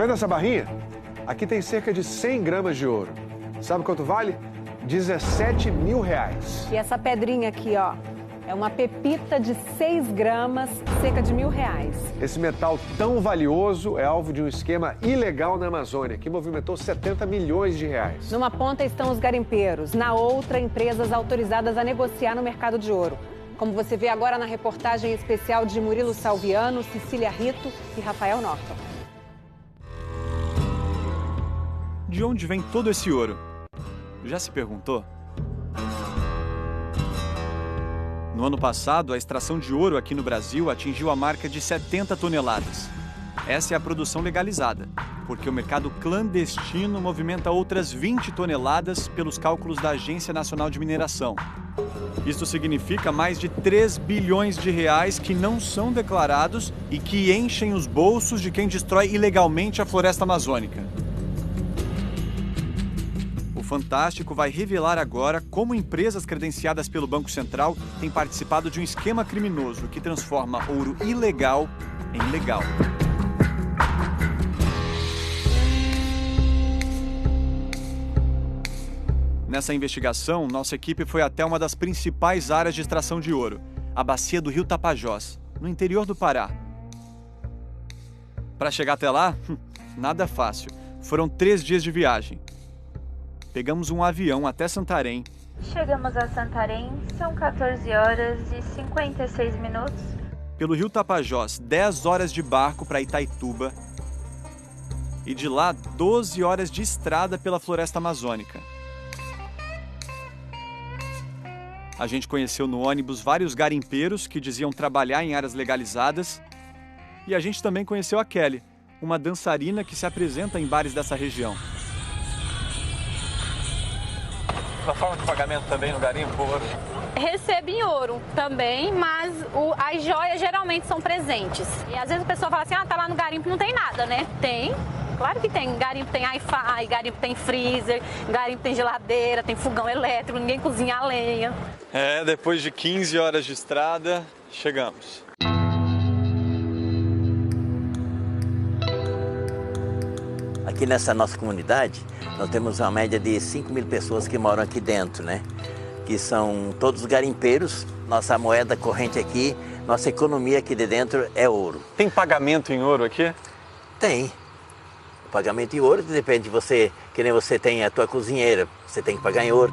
vendo essa barrinha? Aqui tem cerca de 100 gramas de ouro. Sabe quanto vale? 17 mil reais. E essa pedrinha aqui, ó, é uma pepita de 6 gramas, cerca de R$1.000. Esse metal tão valioso é alvo de um esquema ilegal na Amazônia, que movimentou 70 milhões de reais. Numa ponta estão os garimpeiros, na outra, empresas autorizadas a negociar no mercado de ouro. Como você vê agora na reportagem especial de Murilo Salviano, Cecília Rito e Rafael Norton. De onde vem todo esse ouro? Já se perguntou? No ano passado, a extração de ouro aqui no Brasil atingiu a marca de 70 toneladas. Essa é a produção legalizada, porque o mercado clandestino movimenta outras 20 toneladas pelos cálculos da Agência Nacional de Mineração. Isso significa mais de 3 bilhões de reais que não são declarados e que enchem os bolsos de quem destrói ilegalmente a floresta amazônica. O Fantástico vai revelar agora como empresas credenciadas pelo Banco Central têm participado de um esquema criminoso que transforma ouro ilegal em legal. Nessa investigação, nossa equipe foi até uma das principais áreas de extração de ouro, a bacia do Rio Tapajós, no interior do Pará. Para chegar até lá, nada fácil. Foram 3 dias de viagem. Pegamos um avião até Santarém. Chegamos a Santarém, são 14 horas e 56 minutos. Pelo Rio Tapajós, 10 horas de barco para Itaituba. E de lá, 12 horas de estrada pela floresta amazônica. A gente conheceu no ônibus vários garimpeiros que diziam trabalhar em áreas legalizadas. E a gente também conheceu a Kelly, uma dançarina que se apresenta em bares dessa região. A forma de pagamento também no garimpo, ouro? Recebo em ouro também, mas as joias geralmente são presentes. E às vezes a pessoa fala assim, tá lá no garimpo não tem nada, né? Tem, claro que tem. Garimpo tem Wi-Fi, garimpo tem freezer, garimpo tem geladeira, tem fogão elétrico, ninguém cozinha a lenha. Depois de 15 horas de estrada, chegamos. Aqui nessa nossa comunidade, nós temos uma média de 5.000 pessoas que moram aqui dentro, né? Que são todos garimpeiros. Nossa moeda corrente aqui, nossa economia aqui de dentro é ouro. Tem pagamento em ouro aqui? Tem. O pagamento em ouro depende de você, que nem você tem a tua cozinheira, você tem que pagar em ouro.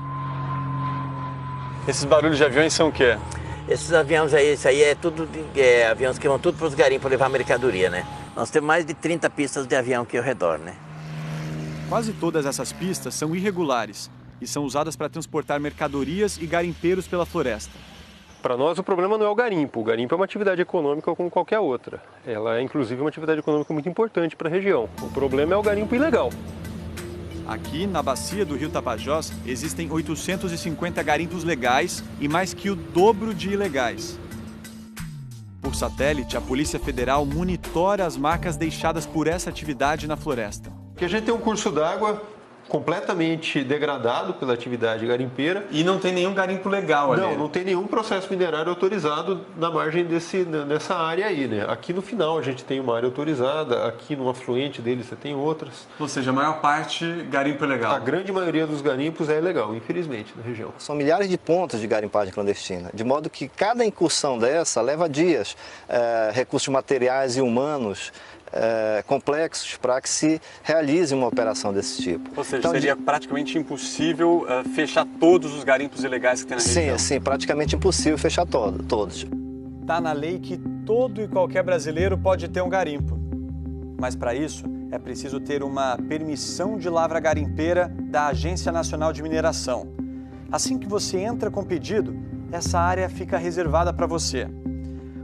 Esses barulhos de aviões são o quê? Esses aviões aí, isso aí é tudo aviões que vão tudo para os garimpos para levar mercadoria, né? Nós temos mais de 30 pistas de avião aqui ao redor, né? Quase todas essas pistas são irregulares e são usadas para transportar mercadorias e garimpeiros pela floresta. Para nós o problema não é o garimpo é uma atividade econômica como qualquer outra. Ela é inclusive uma atividade econômica muito importante para a região. O problema é o garimpo ilegal. Aqui, na bacia do Rio Tapajós, existem 850 garimpos legais e mais que o dobro de ilegais. Por satélite, a Polícia Federal monitora as marcas deixadas por essa atividade na floresta. Porque a gente tem um curso d'água completamente degradado pela atividade garimpeira. E não tem nenhum garimpo legal ali? Não tem nenhum processo minerário autorizado na margem dessa área aí, né? Aqui no final a gente tem uma área autorizada, aqui no afluente dele você tem outras. Ou seja, a maior parte garimpo é legal? A grande maioria dos garimpos é ilegal, infelizmente, na região. São milhares de pontos de garimpagem clandestina, de modo que cada incursão dessa leva dias, recursos materiais e humanos, complexos para que se realize uma operação desse tipo. Ou seja, então, seria praticamente impossível fechar todos os garimpos ilegais que tem na região? Sim, praticamente impossível fechar todos. Está na lei que todo e qualquer brasileiro pode ter um garimpo. Mas para isso é preciso ter uma permissão de lavra garimpeira da Agência Nacional de Mineração. Assim que você entra com o pedido, essa área fica reservada para você.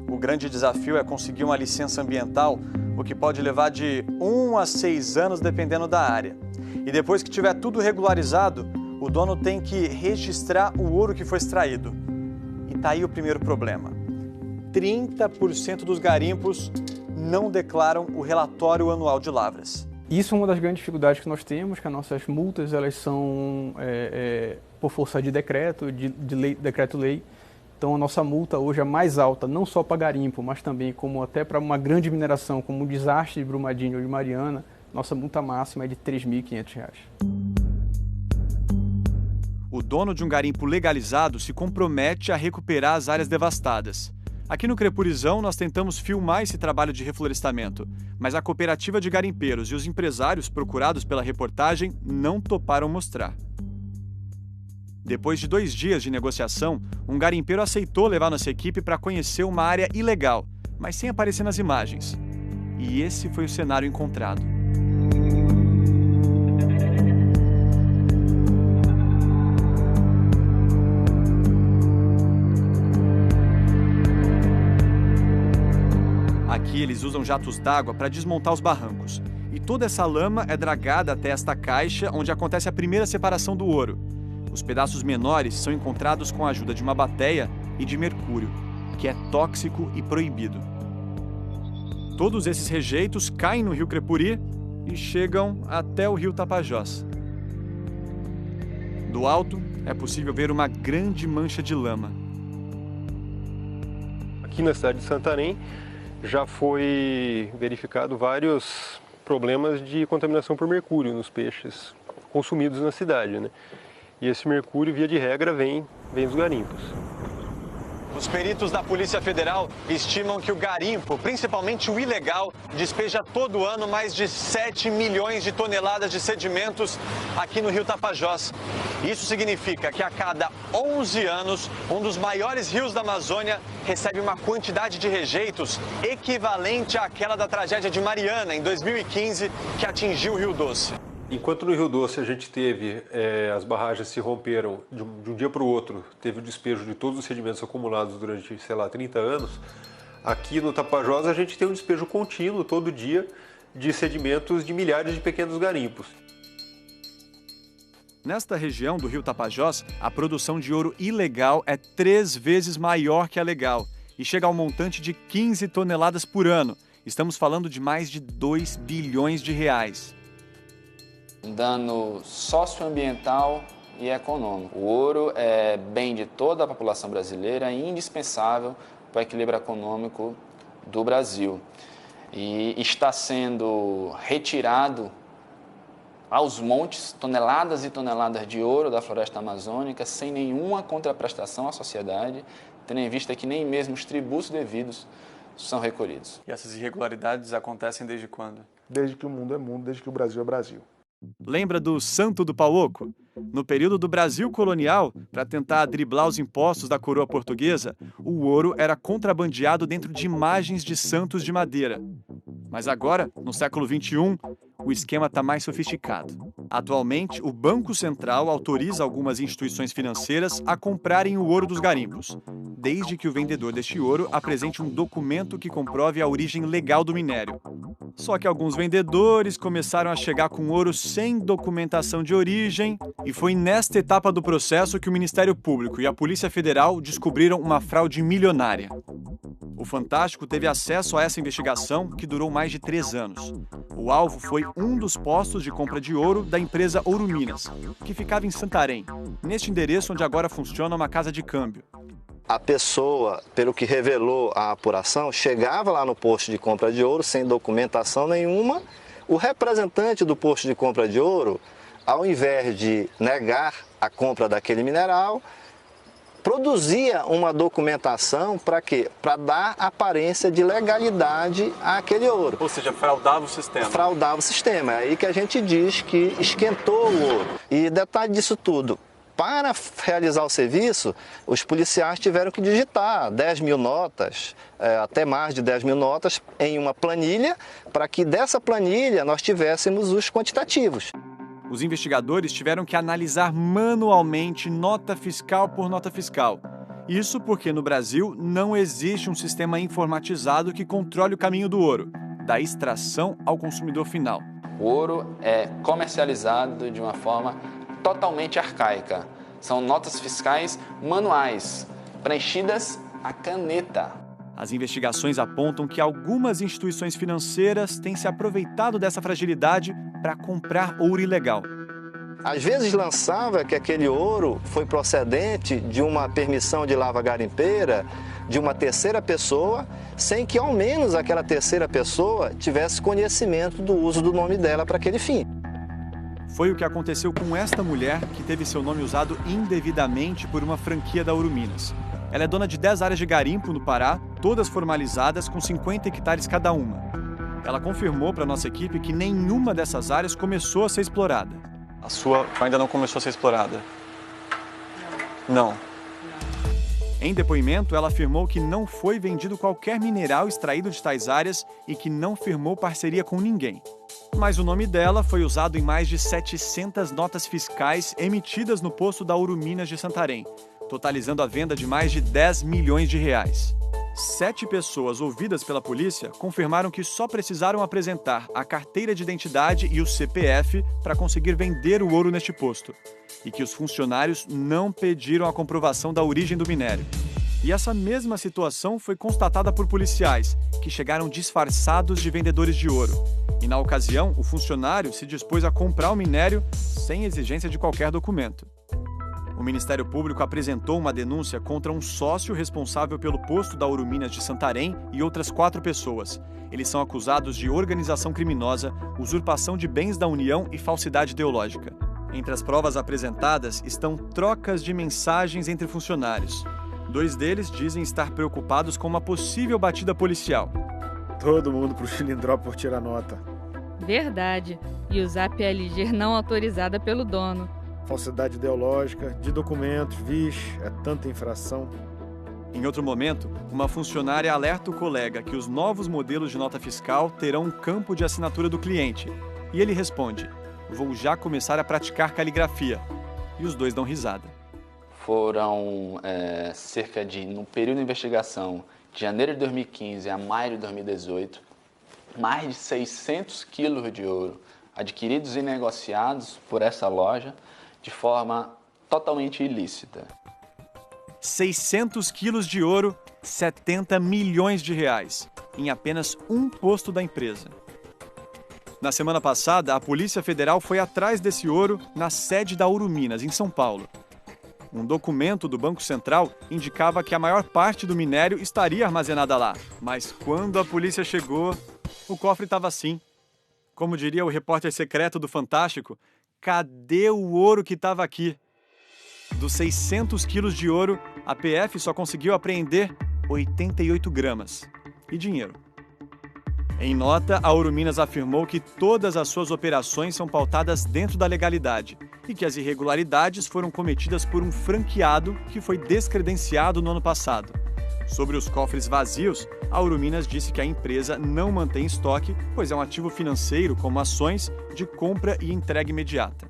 O grande desafio é conseguir uma licença ambiental, o que pode levar de 1 a 6 anos dependendo da área. E depois que tiver tudo regularizado, o dono tem que registrar o ouro que foi extraído. E tá aí o primeiro problema. 30% dos garimpos não declaram o relatório anual de lavras. Isso é uma das grandes dificuldades que nós temos, que as nossas multas elas são por força de decreto, decreto-lei. Então a nossa multa hoje é mais alta, não só para garimpo, mas também como até para uma grande mineração, como o desastre de Brumadinho ou de Mariana, nossa multa máxima é de R$ 3.500. O dono de um garimpo legalizado se compromete a recuperar as áreas devastadas. Aqui no Crepurizão, nós tentamos filmar esse trabalho de reflorestamento, mas a cooperativa de garimpeiros e os empresários procurados pela reportagem não toparam mostrar. Depois de 2 dias de negociação, um garimpeiro aceitou levar nossa equipe para conhecer uma área ilegal, mas sem aparecer nas imagens. E esse foi o cenário encontrado. Aqui eles usam jatos d'água para desmontar os barrancos. E toda essa lama é dragada até esta caixa onde acontece a primeira separação do ouro. Os pedaços menores são encontrados com a ajuda de uma bateia e de mercúrio, que é tóxico e proibido. Todos esses rejeitos caem no rio Crepuri e chegam até o rio Tapajós. Do alto, é possível ver uma grande mancha de lama. Aqui na cidade de Santarém, já foi verificado vários problemas de contaminação por mercúrio nos peixes consumidos na cidade, né? E esse mercúrio, via de regra, vem dos garimpos. Os peritos da Polícia Federal estimam que o garimpo, principalmente o ilegal, despeja todo ano mais de 7 milhões de toneladas de sedimentos aqui no rio Tapajós. Isso significa que a cada 11 anos, um dos maiores rios da Amazônia recebe uma quantidade de rejeitos equivalente àquela da tragédia de Mariana, em 2015, que atingiu o Rio Doce. Enquanto no Rio Doce a gente teve, as barragens se romperam de um dia para o outro, teve o despejo de todos os sedimentos acumulados durante, 30 anos, aqui no Tapajós a gente tem um despejo contínuo, todo dia, de sedimentos de milhares de pequenos garimpos. Nesta região do rio Tapajós, a produção de ouro ilegal é 3 vezes maior que a legal e chega ao montante de 15 toneladas por ano. Estamos falando de mais de 2 bilhões de reais. Um dano socioambiental e econômico. O ouro é bem de toda a população brasileira e indispensável para o equilíbrio econômico do Brasil. E está sendo retirado aos montes toneladas e toneladas de ouro da floresta amazônica sem nenhuma contraprestação à sociedade, tendo em vista que nem mesmo os tributos devidos são recolhidos. E essas irregularidades acontecem desde quando? Desde que o mundo é mundo, desde que o Brasil é Brasil. Lembra do Santo do Pau Oco? No período do Brasil colonial, para tentar driblar os impostos da coroa portuguesa, o ouro era contrabandeado dentro de imagens de santos de madeira. Mas agora, no século XXI, o esquema está mais sofisticado. Atualmente, o Banco Central autoriza algumas instituições financeiras a comprarem o ouro dos garimpos, desde que o vendedor deste ouro apresente um documento que comprove a origem legal do minério. Só que alguns vendedores começaram a chegar com ouro sem documentação de origem, e foi nesta etapa do processo que o Ministério Público e a Polícia Federal descobriram uma fraude milionária. O Fantástico teve acesso a essa investigação, que durou mais de 3 anos. O alvo foi um dos postos de compra de ouro da empresa Ouro Minas, que ficava em Santarém, neste endereço onde agora funciona uma casa de câmbio. A pessoa, pelo que revelou a apuração, chegava lá no posto de compra de ouro sem documentação nenhuma. O representante do posto de compra de ouro, ao invés de negar a compra daquele mineral, produzia uma documentação para quê? Para dar aparência de legalidade àquele ouro. Ou seja, fraudava o sistema. Fraudava o sistema. É aí que a gente diz que esquentou o ouro. E detalhe disso tudo, para realizar o serviço, os policiais tiveram que digitar 10 mil notas, até mais de 10 mil notas, em uma planilha, para que dessa planilha nós tivéssemos os quantitativos. Os investigadores tiveram que analisar manualmente nota fiscal por nota fiscal. Isso porque no Brasil não existe um sistema informatizado que controle o caminho do ouro, da extração ao consumidor final. O ouro é comercializado de uma forma totalmente arcaica. São notas fiscais manuais, preenchidas à caneta. As investigações apontam que algumas instituições financeiras têm se aproveitado dessa fragilidade para comprar ouro ilegal. Às vezes lançava que aquele ouro foi procedente de uma permissão de lavra garimpeira de uma terceira pessoa, sem que ao menos aquela terceira pessoa tivesse conhecimento do uso do nome dela para aquele fim. Foi o que aconteceu com esta mulher que teve seu nome usado indevidamente por uma franquia da Ouro Minas. Ela é dona de 10 áreas de garimpo no Pará, todas formalizadas com 50 hectares cada uma. Ela confirmou para a nossa equipe que nenhuma dessas áreas começou a ser explorada. A sua ainda não começou a ser explorada? Não. Em depoimento, ela afirmou que não foi vendido qualquer mineral extraído de tais áreas e que não firmou parceria com ninguém. Mas o nome dela foi usado em mais de 700 notas fiscais emitidas no posto da Ouro Minas de Santarém, totalizando a venda de mais de 10 milhões de reais. 7 pessoas ouvidas pela polícia confirmaram que só precisaram apresentar a carteira de identidade e o CPF para conseguir vender o ouro neste posto, e que os funcionários não pediram a comprovação da origem do minério. E essa mesma situação foi constatada por policiais, que chegaram disfarçados de vendedores de ouro. E na ocasião, o funcionário se dispôs a comprar o minério sem exigência de qualquer documento. O Ministério Público apresentou uma denúncia contra um sócio responsável pelo posto da Ouro Minas de Santarém e outras 4 pessoas. Eles são acusados de organização criminosa, usurpação de bens da União e falsidade ideológica. Entre as provas apresentadas estão trocas de mensagens entre funcionários. 2 deles dizem estar preocupados com uma possível batida policial. Todo mundo pro Chilindró tirar nota. Verdade. E usar PLG não autorizada pelo dono. Falsidade ideológica, de documentos, vixe, é tanta infração. Em outro momento, uma funcionária alerta o colega que os novos modelos de nota fiscal terão um campo de assinatura do cliente. E ele responde: vou já começar a praticar caligrafia. E os dois dão risada. Foram no período de investigação, de janeiro de 2015 a maio de 2018, mais de 600 quilos de ouro adquiridos e negociados por essa loja de forma totalmente ilícita. 600 quilos de ouro, 70 milhões de reais, em apenas um posto da empresa. Na semana passada, a Polícia Federal foi atrás desse ouro na sede da Ouro Minas, em São Paulo. Um documento do Banco Central indicava que a maior parte do minério estaria armazenada lá. Mas quando a polícia chegou, o cofre estava assim. Como diria o repórter secreto do Fantástico, cadê o ouro que estava aqui? Dos 600 quilos de ouro, a PF só conseguiu apreender 88 gramas. E dinheiro. Em nota, a Ouro Minas afirmou que todas as suas operações são pautadas dentro da legalidade e que as irregularidades foram cometidas por um franqueado que foi descredenciado no ano passado. Sobre os cofres vazios, a Ouro Minas disse que a empresa não mantém estoque, pois é um ativo financeiro como ações de compra e entrega imediata.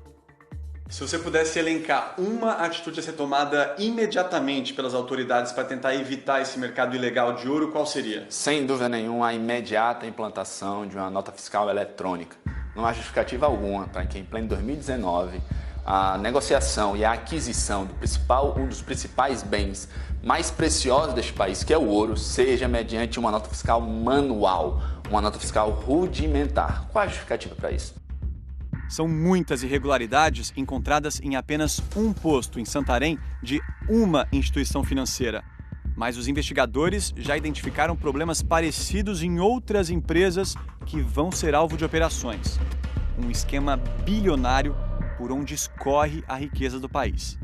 Se você pudesse elencar uma atitude a ser tomada imediatamente pelas autoridades para tentar evitar esse mercado ilegal de ouro, qual seria? Sem dúvida nenhuma, a imediata implantação de uma nota fiscal eletrônica. Não há justificativa alguma para que, em pleno 2019, a negociação e a aquisição um dos principais bens mais preciosos deste país, que é o ouro, seja mediante uma nota fiscal manual, uma nota fiscal rudimentar. Qual a justificativa para isso? São muitas irregularidades encontradas em apenas um posto em Santarém de uma instituição financeira. Mas os investigadores já identificaram problemas parecidos em outras empresas que vão ser alvo de operações. Um esquema bilionário por onde escorre a riqueza do país.